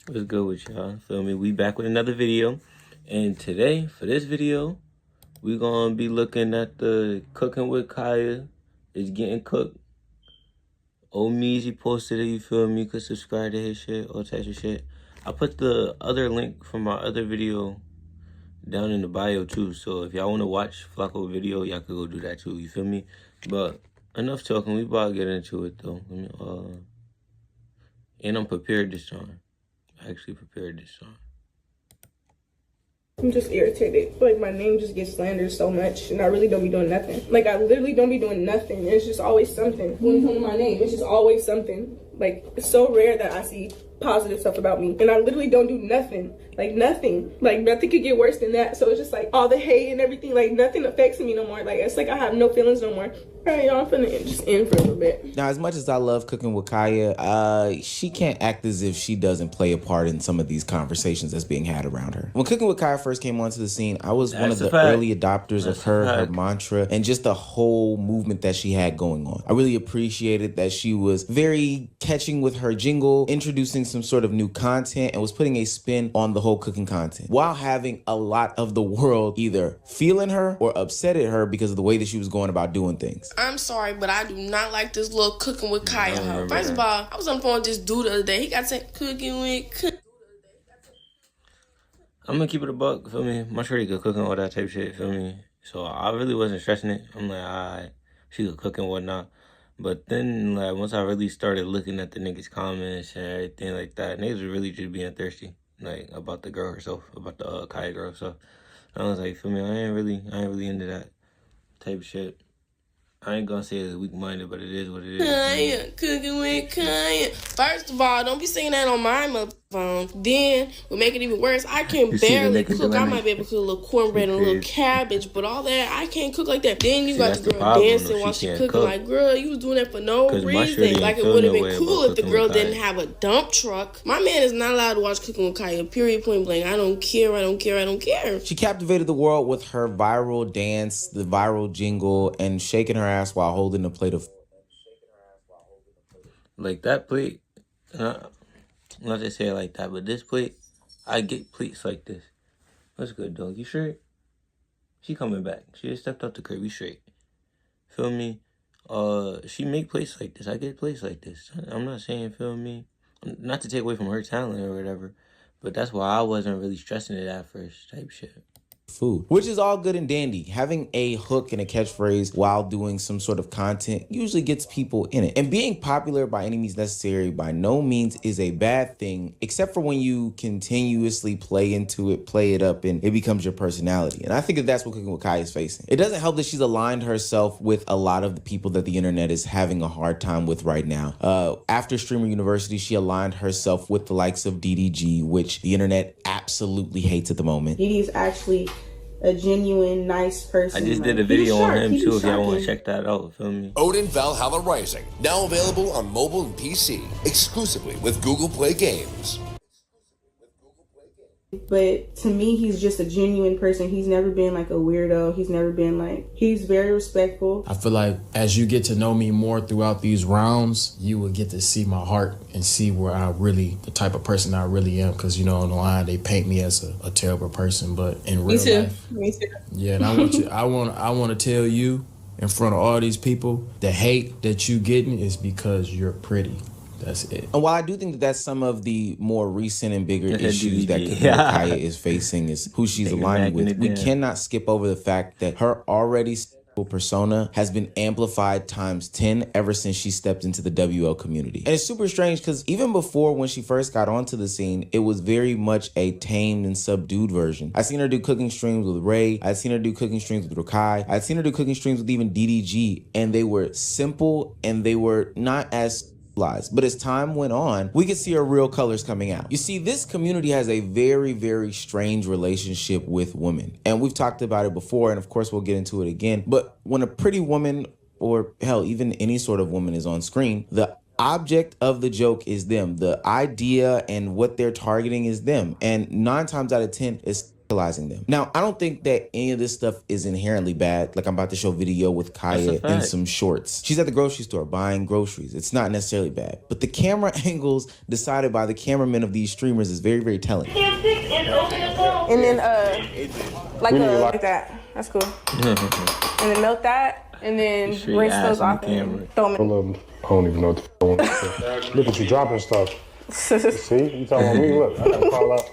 What's good with y'all? Feel me? We back with another video. And today, for this video, we gonna be looking at the Cooking with Kaya. It's getting cooked. Old Meezy posted it, you feel me? You could subscribe to his shit, all types of shit. I put the other link from my other video down in the bio too. So if y'all wanna watch Flacco video, y'all could go do that too, you feel me? But enough talking, we about to get into it though. And I'm prepared this time. I actually prepared this time. I'm just irritated. Like, my name just gets slandered so much, and I really don't be doing nothing. Like, I literally don't be doing nothing. It's just always something. When it comes to my name, it's just always something. Like, it's so rare that I see positive stuff about me, and I literally don't do nothing. Like, nothing. Like, nothing could get worse than that. So it's just like all the hate and everything, like, nothing affects me no more. Like, it's like I have no feelings no more. All right, y'all, I'm finna just end for a little bit. Now, as much as I love Cooking with Kaya, she can't act as if she doesn't play a part in some of these conversations that's being had around her. When Cooking with Kaya first came onto the scene, I was one of the early adopters of her mantra, and just the whole movement that she had going on. I really appreciated that she was very catching with her jingle, introducing some sort of new content, and was putting a spin on the whole cooking content, while having a lot of the world either feeling her or upset at her because of the way that she was going about doing things. I'm sorry, but I do not like this little Cooking with Kaya hoe. First of all, I was on the phone with this dude the other day. He got sent Cooking with Kaya. I'm gonna keep it a buck, feel me? My shorty could cook and all that type of shit, feel me? So I really wasn't stressing it. I'm like, alright, she could cook and whatnot. But then, like, once I really started looking at the niggas' comments and everything like that, niggas were really just being thirsty, like, about the girl herself, about the Kaya girl herself. I was like, feel me? I ain't really into that type of shit. I ain't gonna say it's weak-minded, but it is what it is. Kaya, Cooking with Kaya. First of all, don't be saying that on my phone. Then, what make it even worse, I can barely cook. I might be able to cook a little cornbread and a little cabbage, but all that, I can't cook like that. Then you got the girl dancing while she cooking. Like, girl, you was doing that for no reason. Like, it would have been cool if the girl didn't have a dump truck. My man is not allowed to watch Cooking with Kaya, period, point blank. I don't care, I don't care, I don't care. She captivated the world with her viral dance, the viral jingle, and shaking her ass while holding a plate of... Like, that plate... not to say it like that, but this plate, I get plates like this. What's good, dog? You straight? She coming back. She just stepped out the crib. We straight. Feel me? She make plates like this. I get plates like this. I'm not saying, feel me? Not to take away from her talent or whatever, but that's why I wasn't really stressing it at first type shit. Food, which is all good and dandy. Having a hook and a catchphrase while doing some sort of content usually gets people in it. And being popular by any means necessary by no means is a bad thing, except for when you continuously play into it, play it up, and it becomes your personality. And I think that that's what Cooking with Kaya is facing. It doesn't help that she's aligned herself with a lot of the people that the internet is having a hard time with right now. After Streamer University, she aligned herself with the likes of DDG, which the internet absolutely hates at the moment. DD's actually a genuine, nice person. I just did a video on him too, if y'all want to check that out, feel me? Odin Valhalla Rising, now available on mobile and PC, exclusively with Google Play Games. But to me, he's just a genuine person. He's never been like a weirdo. He's never been like, he's very respectful. I feel like as you get to know me more throughout these rounds, you will get to see my heart and see where I really, the type of person I really am. Because, you know, on the line, they paint me as a terrible person. But in real life, me too. Yeah, and I want to tell you in front of all these people, the hate that you getting is because you're pretty. That's it. And while I do think that that's some of the more recent and bigger issues that Kaya is facing is who she's aligned with, we cannot skip over the fact that her already persona has been amplified times 10 ever since she stepped into the WL community. And it's super strange because even before, when she first got onto the scene, it was very much a tamed and subdued version. I've seen her do cooking streams with Ray. I've seen her do cooking streams with Rakai. I've seen her do cooking streams with even DDG, and they were simple and they were not as... But as time went on, we could see her real colors coming out. You see, this community has a very, very strange relationship with women. And we've talked about it before, and of course we'll get into it again. But when a pretty woman, or hell, even any sort of woman is on screen, the object of the joke is them. The idea and what they're targeting is them. And 9 times out of 10, it's sexualizing them. Now, I don't think that any of this stuff is inherently bad. Like, I'm about to show video with Kaya in some shorts. She's at the grocery store buying groceries. It's not necessarily bad. But the camera angles decided by the cameramen of these streamers is very, very telling. And then like that. That's cool. And then melt that, and then rinse those off and throw them in. I don't even know what the want to say. Look at you dropping stuff. See? You talking about me? Look, I gotta call out.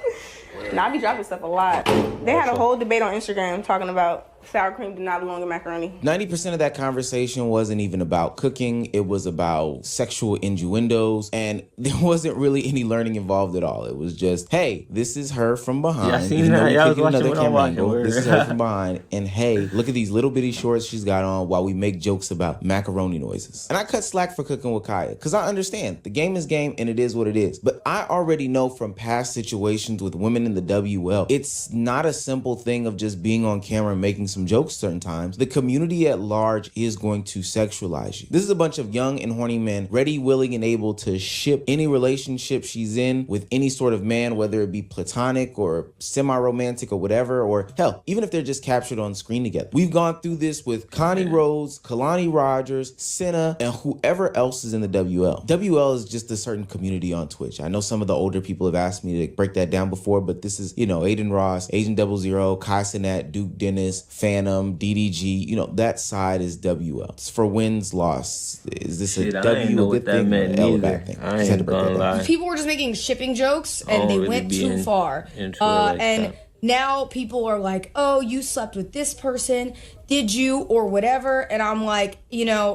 Nah, I be dropping stuff a lot. They had a whole debate on Instagram talking about sour cream do not belong in macaroni. 90% of that conversation wasn't even about cooking. It was about sexual innuendos, and there wasn't really any learning involved at all. It was just, hey, this is her from behind. Yeah, I seen that. Yeah, I was watching what I'm watching. This is her from behind, and hey, look at these little bitty shorts she's got on while we make jokes about macaroni noises. And I cut slack for Cooking with Kaya, because I understand the game is game and it is what it is. But I already know from past situations with women in the WL, it's not a simple thing of just being on camera and making some jokes certain times. The community at large is going to sexualize you. This is a bunch of young and horny men ready, willing, and able to ship any relationship she's in with any sort of man, whether it be platonic or semi-romantic or whatever, or hell, even if they're just captured on screen together. We've gone through this with Connie Rhodes, Kalani Rogers, Senna, and whoever else is in the WL. WL is just a certain community on Twitch. I know some of the older people have asked me to break that down before, but this is, Aiden Ross, Agent 00, Kai Cenat, Duke Dennis, Phantom, DDG, that side is WL. It's for wins, loss. Is this a W a good thing or an L a bad thing? I ain't gonna lie. People were just making shipping jokes and they went too far. And now people are like, oh, you slept with this person, did you, or whatever. And I'm like,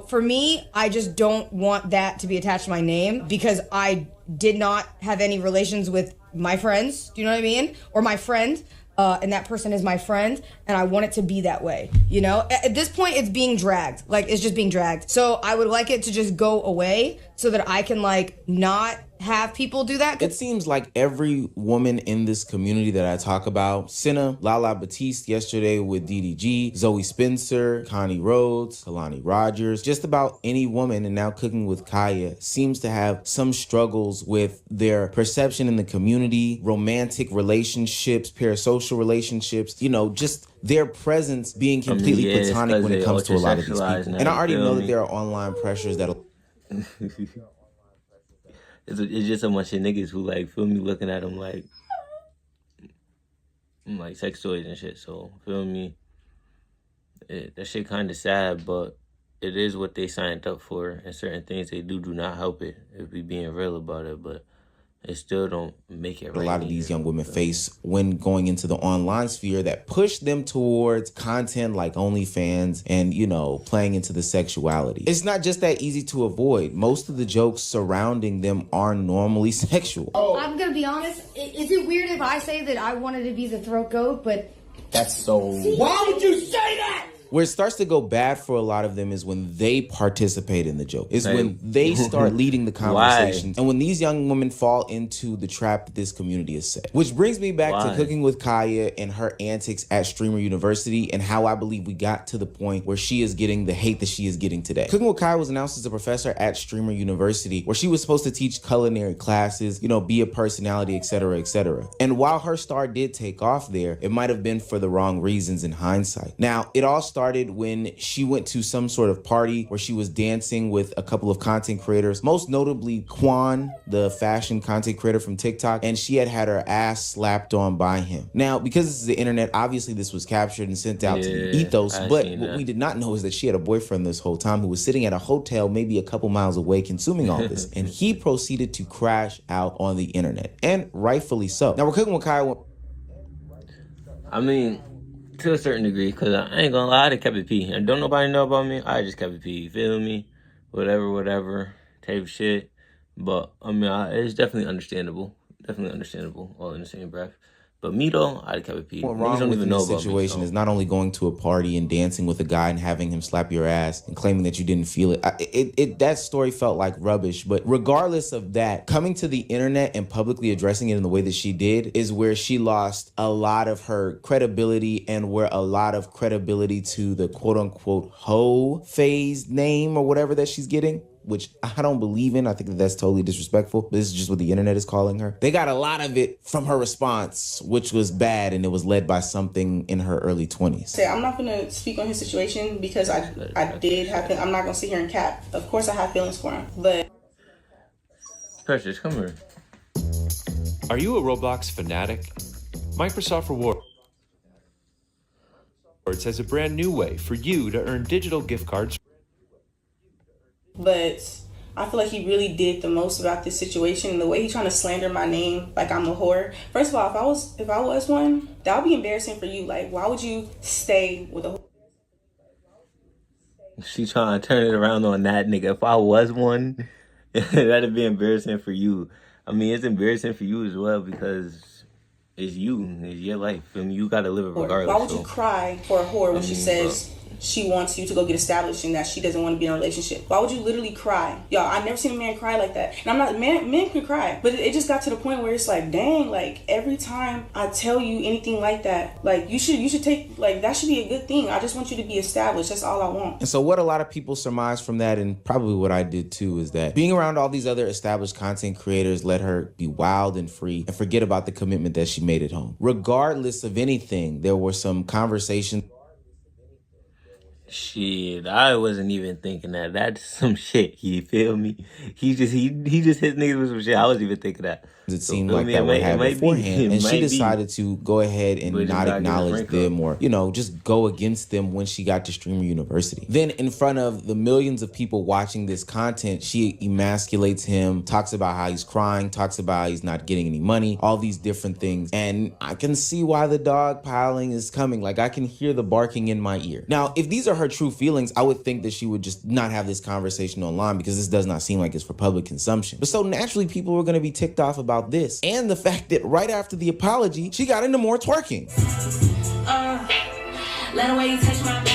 for me, I just don't want that to be attached to my name because I did not have any relations with my friends. Do you know what I mean? Or my friend. And that person is my friend, and I want it to be that way, At this point, it's being dragged. It's just being dragged. So I would like it to just go away so that I can, not have people do that. It seems like every woman in this community that I talk about, Senna, Lala Batiste yesterday with DDG, Zoe Spencer, Connie Rhodes, Kalani Rogers, just about any woman, and now Cooking with Kaya, seems to have some struggles with their perception in the community, romantic relationships, parasocial relationships, just their presence being completely platonic when it comes to a lot of these people. And I already know that there are online pressures that'll... It's just a bunch of niggas who feel me, looking at them like sex toys and shit. So feel me, that shit kind of sad, but it is what they signed up for, and certain things they do not help it if we being real about it. But it still don't make it right. A lot of these young women face when going into the online sphere that push them towards content like OnlyFans and, playing into the sexuality. It's not just that easy to avoid. Most of the jokes surrounding them are normally sexual. I'm going to be honest. Is it weird if I say that I wanted to be the throat goat, but... That's so... Why would you say that? Where it starts to go bad for a lot of them is when they participate in the joke. Is when they start leading the conversations. And when these young women fall into the trap that this community has set. Which brings me back to Cooking with Kaya and her antics at Streamer University and how I believe we got to the point where she is getting the hate that she is getting today. Cooking with Kaya was announced as a professor at Streamer University where she was supposed to teach culinary classes, be a personality, etc., etc. And while her star did take off there, it might have been for the wrong reasons in hindsight. Now, it all started when she went to some sort of party where she was dancing with a couple of content creators, most notably Quan, the fashion content creator from TikTok, and she had her ass slapped on by him. Now, because this is the internet, obviously this was captured and sent out to the ethos, but what we did not know is that she had a boyfriend this whole time who was sitting at a hotel maybe a couple miles away consuming all this, and he proceeded to crash out on the internet, and rightfully so. Now, we're Cooking with Kaya. To a certain degree, because I ain't gonna lie, I kept it P. And don't nobody know about me, I just kept it P. You feel me? Whatever type of shit. But, it's definitely understandable. All in the same breath. But me, though, I kept it P. What wrong with this situation is not only going to a party and dancing with a guy and having him slap your ass and claiming that you didn't feel it. That story felt like rubbish. But regardless of that, coming to the internet and publicly addressing it in the way that she did is where she lost a lot of her credibility and where a lot of credibility to the quote-unquote hoe phase name or whatever that she's getting which I don't believe in. I think that that's totally disrespectful. This is just what the internet is calling her. They got a lot of it from her response, which was bad, and it was led by something in her early 20s. I'm not gonna speak on his situation because I did have. I'm not gonna sit here and cap. Of course, I have feelings for him, but. Precious, come here. Are you a Roblox fanatic? Microsoft Rewards has a brand new way for you to earn digital gift cards. But I feel like he really did the most about this situation, and the way he's trying to slander my name like I'm a whore. First of all, if I was one, that would be embarrassing for you. Like, why would you stay with a whore? She trying to turn it around on that nigga. If I was one, that'd be embarrassing for you. I mean, it's embarrassing for you as well because it's you. It's your life. I mean, you got to live it regardless. Why would you cry for a whore when she says she wants you to go get established and that she doesn't want to be in a relationship? Why would you literally cry? Y'all, I've never seen a man cry like that. And I'm not, men can cry. But it just got to the point where it's like, dang, like every time I tell you anything like that, like you should take, like that should be a good thing. I just want you to be established. That's all I want. And so what a lot of people surmise from that, and probably what I did too, is that being around all these other established content creators let her be wild and free and forget about the commitment that she made at home. Regardless of anything, there were some conversations. Shit, I wasn't even thinking that. That's some shit. You feel me? He just hit niggas with some shit. I wasn't even thinking that. It seemed like that would have beforehand, and she decided to go ahead and not acknowledge them or, you know, just go against them when she got to Streamer University. Then in front of the millions of people watching this content, she emasculates him, talks about how he's crying, talks about how he's not getting any money, all these different things. And I can see why the dog piling is coming. Like, I can hear the barking in my ear. Now, if these are her true feelings, I would think that she would just not have this conversation online because this does not seem like it's for public consumption. But so naturally, people were going to be ticked off about this, and the fact that right after the apology, she got into more twerking. Let the way you touch my body.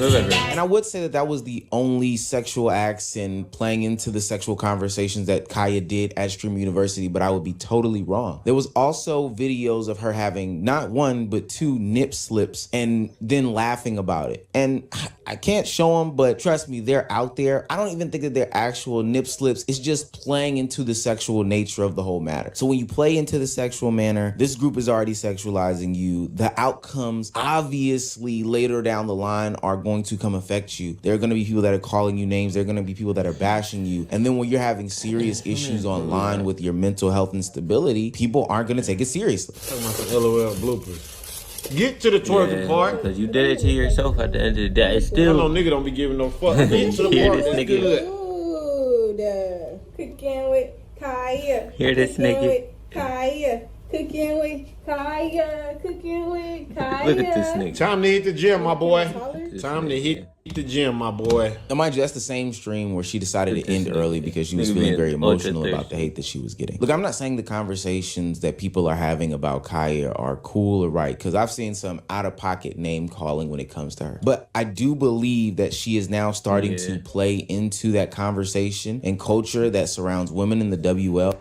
And I would say that that was the only sexual acts and playing into the sexual conversations that Kaya did at Streamer University, but I would be totally wrong. There was also videos of her having not one, but 2 nip slips and then laughing about it. And I can't show them, but trust me, they're out there. I don't even think that they're actual nip slips. It's just playing into the sexual nature of the whole matter. So when you play into the sexual manner, this group is already sexualizing you. The outcomes, obviously, later down the line are going to come affect you. There are going to be people that are calling you names. There are going to be people that are bashing you. And then when you're having serious issues online with your mental health and stability, people aren't going to take it seriously. Talking about the LOL bloopers. Get to the twerking part. Because you did it to yourself at the end of the day. It's still... I know nigga don't be giving no fuck. Get to the part that's good. Ooh, the Cooking with Kaya. Hear this nigga. With Kaya. Cooking with Kaya. Cooking with Kaya. Look at this nigga. Time to hit the gym, my boy. Time to hit the gym, my boy. And mind you, that's the same stream where she decided to end early because she was feeling very emotional about the hate that she was getting. Look, I'm not saying the conversations that people are having about Kaya are cool or right, because I've seen some out-of-pocket name calling when it comes to her. But I do believe that she is now starting to play into that conversation and culture that surrounds women in the WL.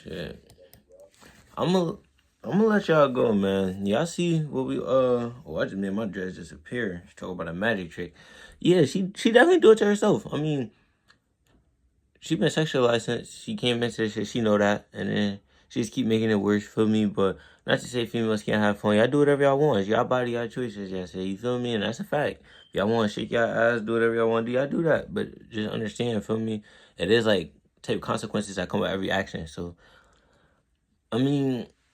Shit. I'm gonna let y'all go, man. Y'all see what we I just made my dress disappear. She talking about a magic trick. Yeah, she definitely do it to herself. I mean, she been sexualized since she came into this shit. She know that, and then she just keep making it worse for me. But not to say females can't have fun. Y'all do whatever y'all want. It's y'all body, y'all choices. Y'all say, you feel me? And that's a fact. If y'all want to shake y'all ass, do whatever y'all want to do. Y'all do that. But just understand, feel me? It is like type of consequences that come with every action. So, I mean,